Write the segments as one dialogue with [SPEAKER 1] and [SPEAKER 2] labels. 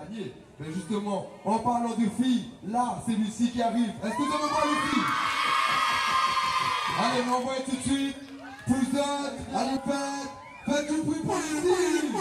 [SPEAKER 1] gagner. Mais justement, en parlant de filles, là, c'est Lucie qui arrive. Est-ce que vous avez voir les filles? Allez, on envoie tout de suite. Poussette, allez, faites du bruit pour Lucie.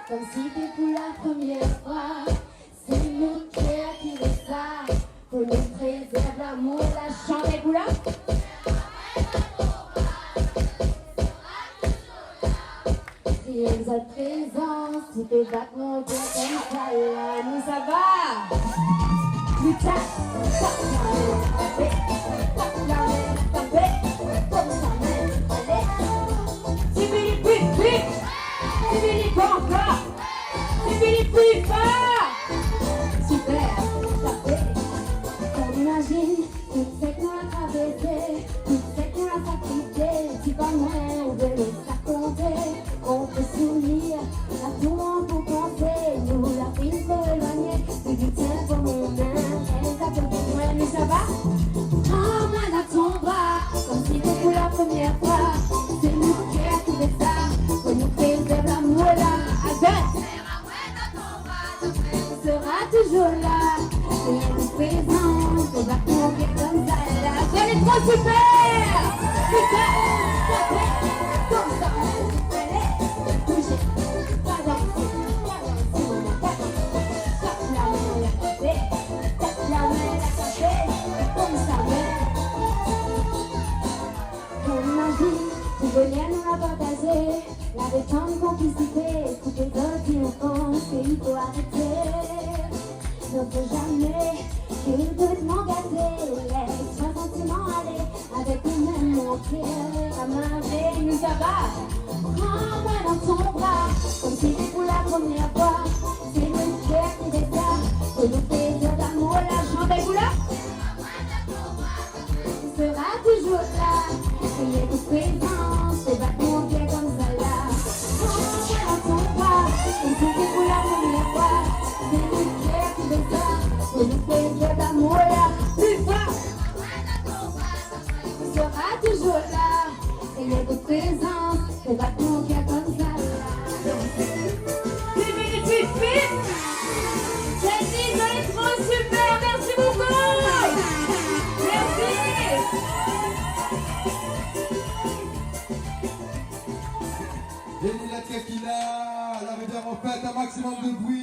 [SPEAKER 2] Comme si c'était pour la première fois, c'est mon cœur qui veut ça. Pour nous préserve l'amour, la chante des couleurs. Rien que votre présence, tout est vaguement bien comme ça là. Nous ça va. Putain, ça super, ça fait. On imagine tout ce qu'on a traversé, tout ce qu'on a sacrifié. Si pas moi, on veut le raconter. On peut sourire, la tour pour penser. Nous, la prise pour éloigner, plus du temps pour mon main. Elle s'appelle pour moi, mais ça va. Prends-moi dans ton bras, comme si c'était pour la première fois. C'est nous qui a trouvé ça, pour nous préserver l'amour là. Sera toujours là, et nous présente, on va courir comme ça là. Elle est trop super, super, comme ça, allez, bouger, pas danser, tape la main à côté, tape la main à côté, comme ça, on imagine, tout bonheur nous l'a partagé, la détente complicité, toutes les autres qui nous pensent qu'il faut arrêter. Ne peut jamais qu'il peut m'en gâter. Laisse mon sentiment aller avec nous-mêmes mon cœur. À main avec nous ça va. Prends-moi dans ton bras, comme si c'était pour la première fois. C'est le cœur qui déclare que nous faisons d'amour la chante des couleurs. Tu seras toujours là, et nous présence, c'est pas ton cœur comme ça là. Prends-moi dans ton bras, comme si c'était pour la première fois. C'est le cœur qui déclare que nous faisons d'amour là. Plus fort, tu seras toujours là, et notre présence, c'est pas ton cœur comme ça là. C'est minutes, c'est dit, on est trop super.
[SPEAKER 1] Et Lilette, qu'est-ce qu'il a? La rivière en fête, un maximum de bruit.